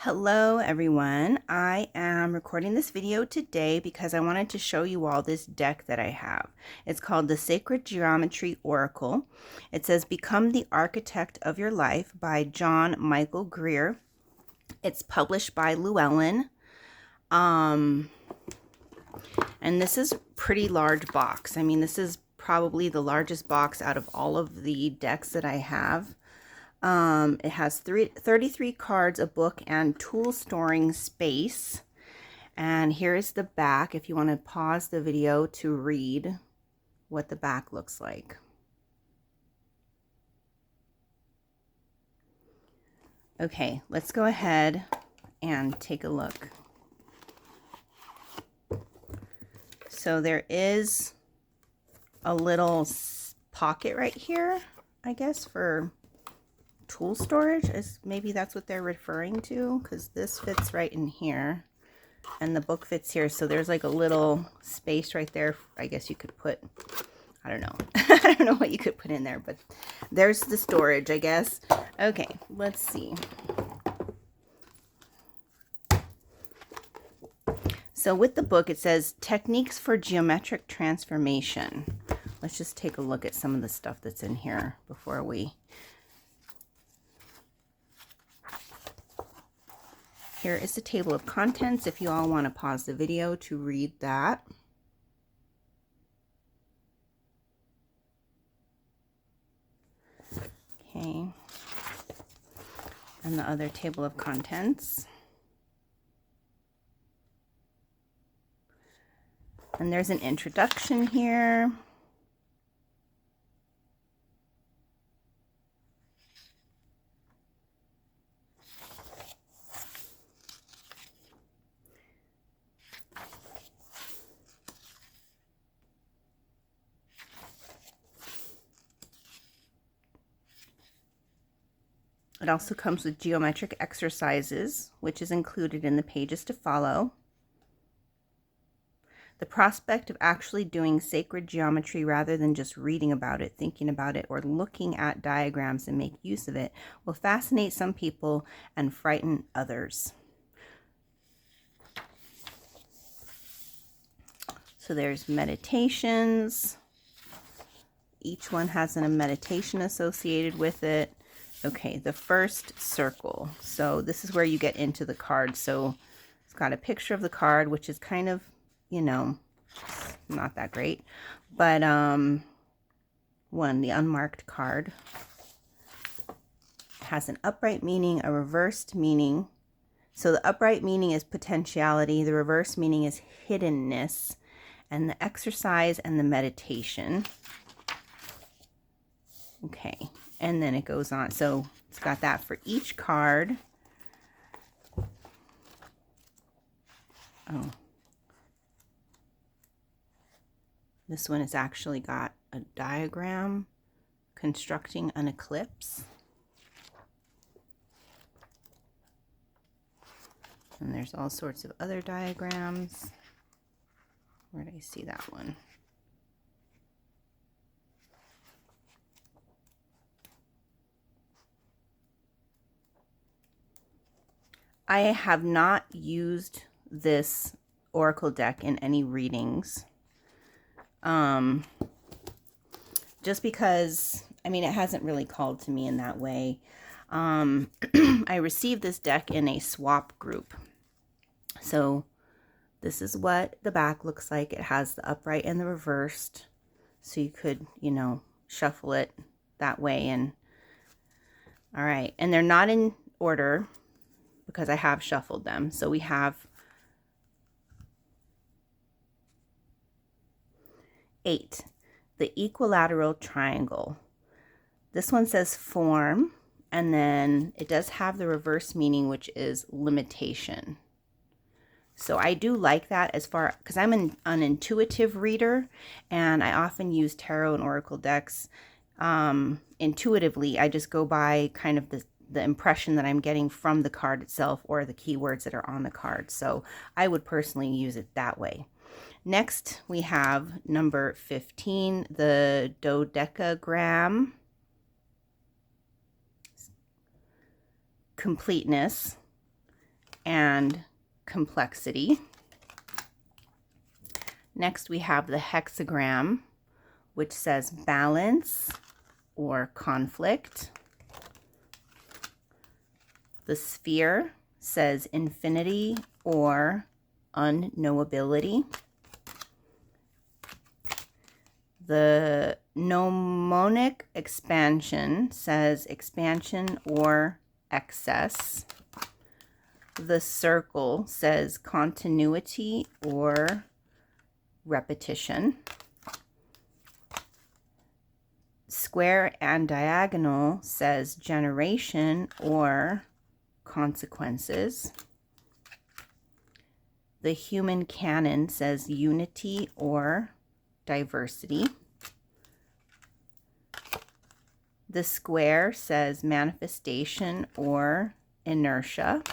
Hello everyone, I am recording this video today because I wanted to show you all this deck that I have. It's called the Sacred Geometry Oracle. It says Become the Architect of Your Life by John Michael Greer. It's published by Llewellyn. And this is a pretty large box. I mean, this is probably the largest box out of all of the decks that I have. It has 33 cards, a book, and tool storing space. And here is the back if you want to pause the video to read what the back looks like. Okay, let's go ahead and take a look. So there is a little pocket right here, I guess, for tool storage, is maybe that's what they're referring to, because this fits right in here and the book fits here, so there's like a little space right there. I guess you could put, I don't know I don't know what you could put in there, but there's the storage, I guess. Okay, let's see. So with the book it says Techniques for Geometric Transformation. Let's just take a look at some of the stuff that's in here before we. Here is the table of contents if you all want to pause the video to read that. Okay. And the other table of contents. And there's an introduction here. It also comes with geometric exercises, which is included in the pages to follow. The prospect of actually doing sacred geometry rather than just reading about it, thinking about it, or looking at diagrams and make use of it will fascinate some people and frighten others. So there's meditations. Each one has a meditation associated with it. Okay, the first circle. So this is where you get into the card. So it's got a picture of the card, which is kind of, you know, not that great. But the unmarked card has an upright meaning, a reversed meaning. So the upright meaning is potentiality, the reverse meaning is hiddenness, and the exercise and the meditation. Okay, and then it goes on. So it's got that for each card. Oh, this one has actually got a diagram constructing an eclipse. And there's all sorts of other diagrams. Where did I see that one? I have not used this oracle deck in any readings. Just because, I mean, it hasn't really called to me in that way. I received this deck in a swap group. So this is what the back looks like. It has the upright and the reversed. So you could, you know, shuffle it that way. And all right. And they're not in order because I have shuffled them. So we have 8, the equilateral triangle. This one says form, and then it does have the reverse meaning, which is limitation. So I do like that as far, because I'm an intuitive reader, and I often use tarot and oracle decks intuitively. I just go by kind of the impression that I'm getting from the card itself or the keywords that are on the card. So I would personally use it that way. Next, we have number 15, the dodecagram. Completeness. and complexity. Next, we have the hexagram, which says balance or conflict. The sphere says infinity or unknowability. The mnemonic expansion says expansion or excess. The circle says continuity or repetition. Square and diagonal says generation or consequences. The human canon says unity or diversity. The square says manifestation or inertia.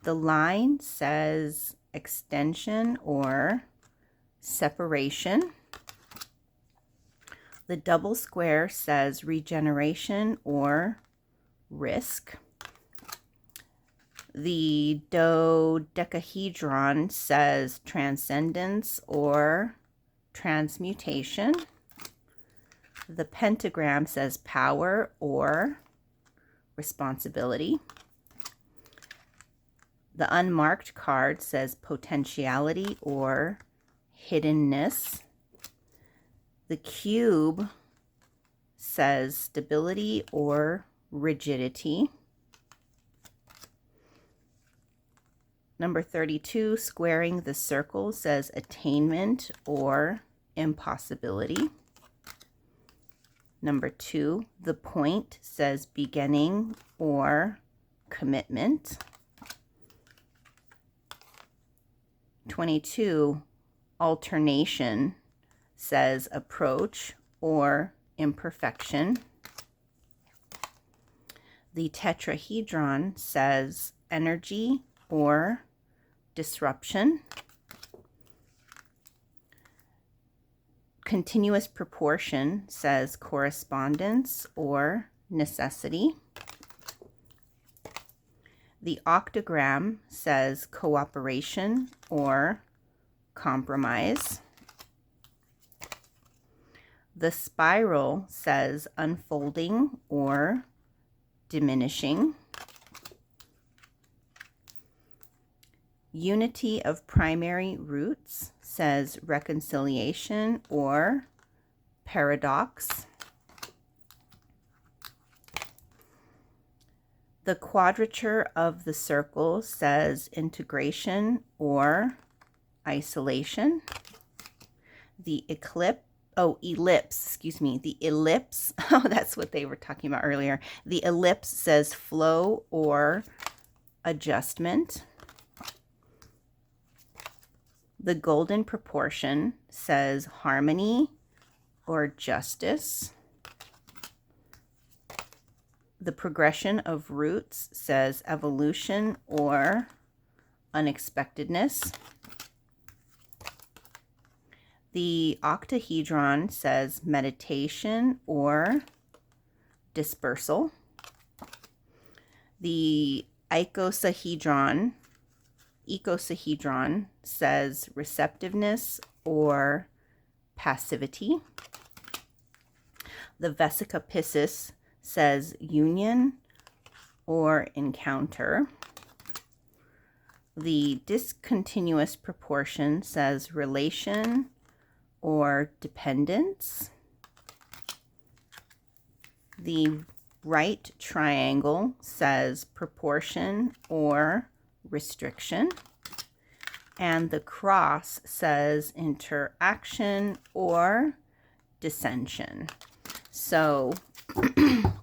The line says extension or separation. The double square says regeneration or risk. The dodecahedron says transcendence or transmutation. The pentagram says power or responsibility. The unmarked card says potentiality or hiddenness. The cube says stability or rigidity. Number 32, squaring the circle, says attainment or impossibility. Number 2, the point says beginning or commitment. 22, alternation says approach or imperfection. The tetrahedron says energy or disruption. Continuous proportion says correspondence or necessity. The octagram says cooperation or compromise. The spiral says unfolding or diminishing. Unity of primary roots says reconciliation or paradox. The quadrature of the circle says integration or isolation. The ellipse, the ellipse, that's what they were talking about earlier. The ellipse says flow or adjustment. The golden proportion says harmony or justice. The progression of roots says evolution or unexpectedness. The octahedron says meditation or dispersal. The icosahedron says receptiveness or passivity. The vesica piscis says union or encounter. The discontinuous proportion says relation or dependence. The right triangle says proportion or restriction. And the cross says interaction or dissension. So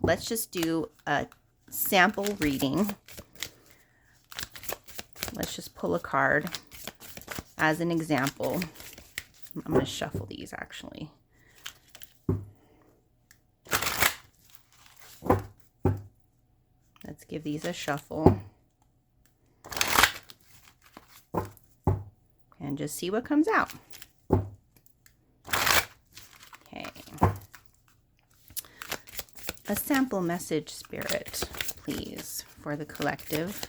let's just do a sample reading. Let's just pull a card as an example. I'm going to shuffle these actually. Let's give these a shuffle. And just see what comes out. Okay. A sample message, Spirit, please, for the collective.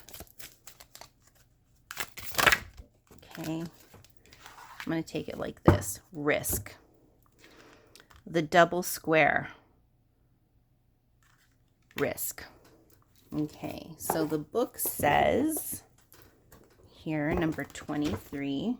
Okay, I'm going to take it like this. Risk. The double square. Risk. Okay, so the book says here, number 23.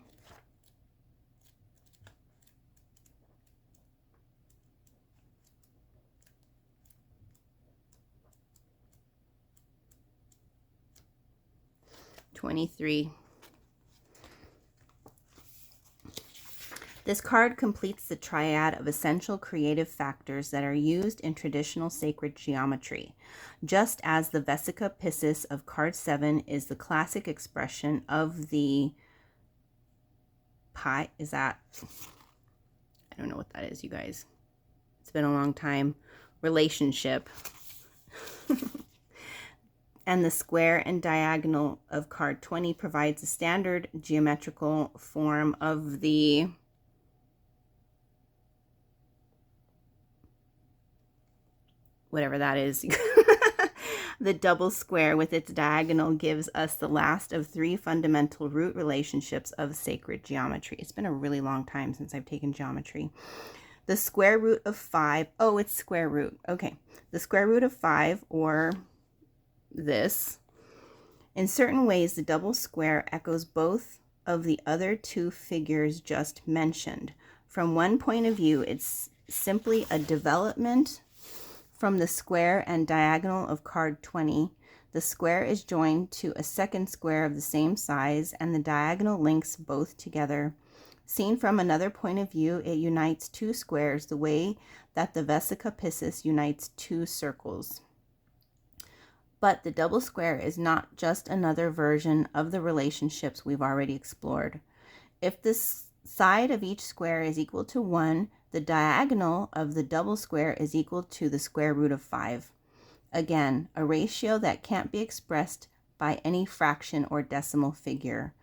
This card completes the triad of essential creative factors that are used in traditional sacred geometry. Just as the Vesica Piscis of card 7 is the classic expression of the I don't know what that is, you guys. It's been a long time. Relationship. And the square and diagonal of card 20 provides a standard geometrical form of the whatever that is. The double square with its diagonal gives us the last of 3 fundamental root relationships of sacred geometry. It's been a really long time since I've taken geometry. The square root of 5. Oh, it's square root. Okay. The square root of 5, or this. In certain ways, the double square echoes both of the other 2 figures just mentioned. From one point of view, it's simply a development from the square and diagonal of card 20. The square is joined to a second square of the same size, and the diagonal links both together. Seen from another point of view, it unites 2 squares the way that the Vesica Piscis unites 2 circles. But the double square is not just another version of the relationships we've already explored. If the side of each square is equal to 1, the diagonal of the double square is equal to the square root of 5. Again, a ratio that can't be expressed by any fraction or decimal figure.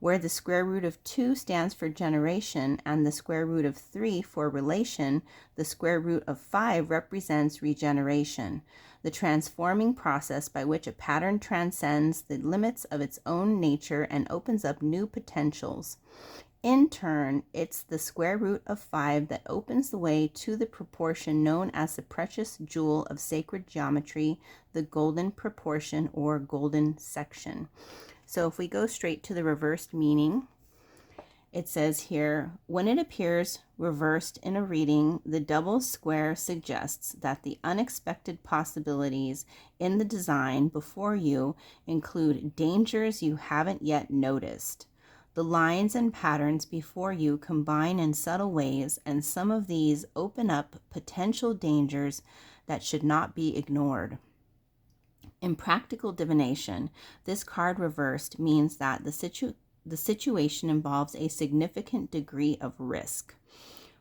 Where the square root of 2 stands for generation and the square root of 3 for relation, the square root of 5 represents regeneration, the transforming process by which a pattern transcends the limits of its own nature and opens up new potentials. In turn, it's the square root of 5 that opens the way to the proportion known as the precious jewel of sacred geometry, the golden proportion or golden section. So if we go straight to the reversed meaning, it says here, when it appears reversed in a reading, the double square suggests that the unexpected possibilities in the design before you include dangers you haven't yet noticed. The lines and patterns before you combine in subtle ways, and some of these open up potential dangers that should not be ignored. In practical divination, this card reversed means that the situation involves a significant degree of risk.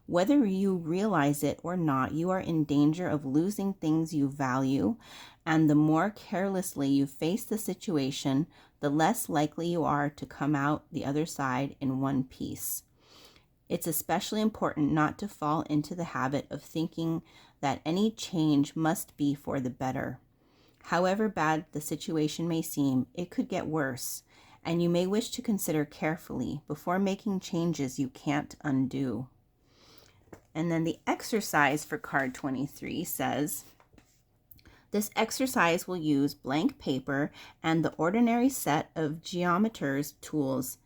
Whether you realize it or not, you are in danger of losing things you value, and the more carelessly you face the situation, the less likely you are to come out the other side in one piece. It's especially important not to fall into the habit of thinking that any change must be for the better. However bad the situation may seem, it could get worse, and you may wish to consider carefully before making changes you can't undo. And then the exercise for card 23 says, this exercise will use blank paper and the ordinary set of geometer's tools.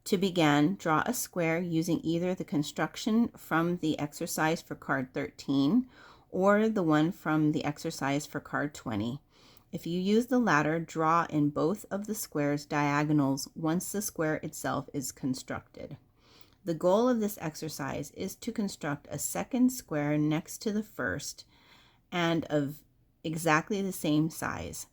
To begin, draw a square using either the construction from the exercise for card 13 or the one from the exercise for card 20. If you use the latter, draw in both of the square's diagonals once the square itself is constructed. The goal of this exercise is to construct a second square next to the first and of exactly the same size.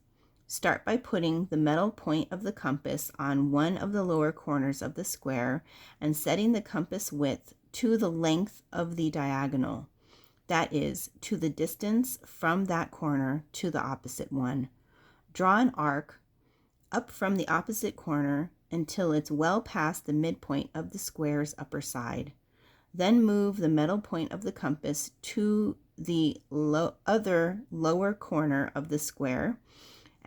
Start by putting the metal point of the compass on one of the lower corners of the square and setting the compass width to the length of the diagonal. That is, to the distance from that corner to the opposite one. Draw an arc up from the opposite corner until it's well past the midpoint of the square's upper side. Then move the metal point of the compass to the other lower corner of the square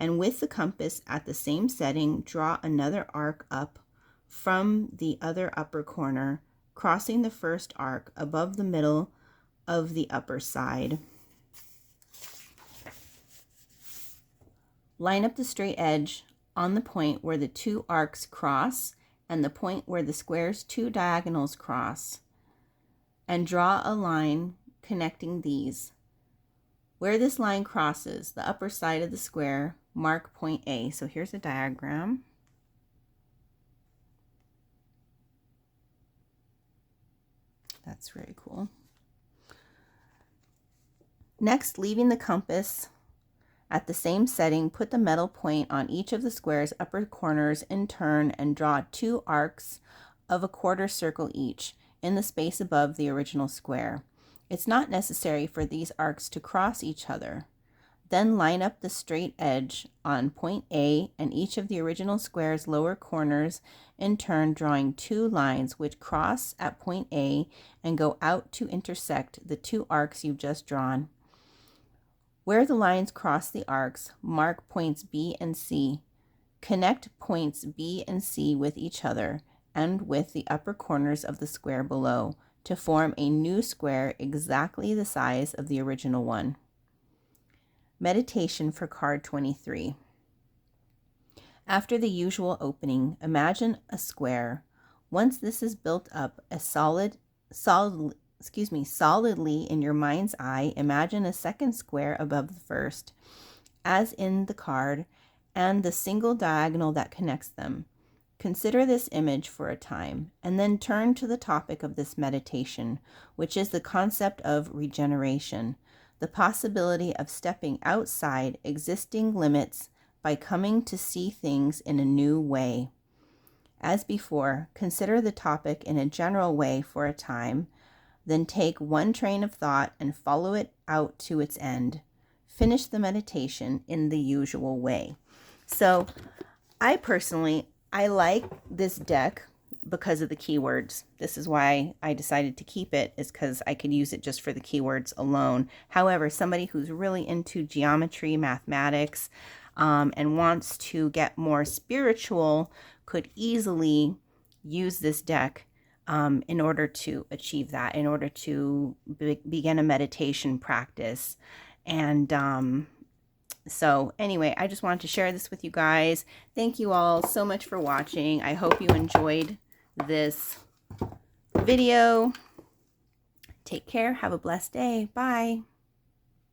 And with the compass at the same setting, draw another arc up from the other upper corner, crossing the first arc above the middle of the upper side. Line up the straight edge on the point where the two arcs cross and the point where the square's two diagonals cross, and draw a line connecting these. Where this line crosses the upper side of the square, mark point A. So here's a diagram. That's very cool. Next, leaving the compass at the same setting, put the metal point on each of the square's upper corners in turn and draw two arcs of a quarter circle each in the space above the original square. It's not necessary for these arcs to cross each other. Then line up the straight edge on point A and each of the original square's lower corners, in turn drawing two lines which cross at point A and go out to intersect the two arcs you've just drawn. Where the lines cross the arcs, mark points B and C. Connect points B and C with each other and with the upper corners of the square below to form a new square exactly the size of the original one. Meditation for card 23. After the usual opening, imagine a square. Once this is built up solidly in your mind's eye, imagine a second square above the first, as in the card, and the single diagonal that connects them. Consider this image for a time, and then turn to the topic of this meditation, which is the concept of regeneration, the possibility of stepping outside existing limits by coming to see things in a new way. As before, consider the topic in a general way for a time, then take one train of thought and follow it out to its end. Finish the meditation in the usual way. So I personally like this deck because of the keywords. This is why I decided to keep it, is because I could use it just for the keywords alone. However, somebody who's really into geometry, mathematics, and wants to get more spiritual could easily use this deck in order to achieve that, in order to begin a meditation practice. And so anyway, I just wanted to share this with you guys. Thank you all so much for watching. I hope you enjoyed this video. Take care. Have a blessed day. Bye.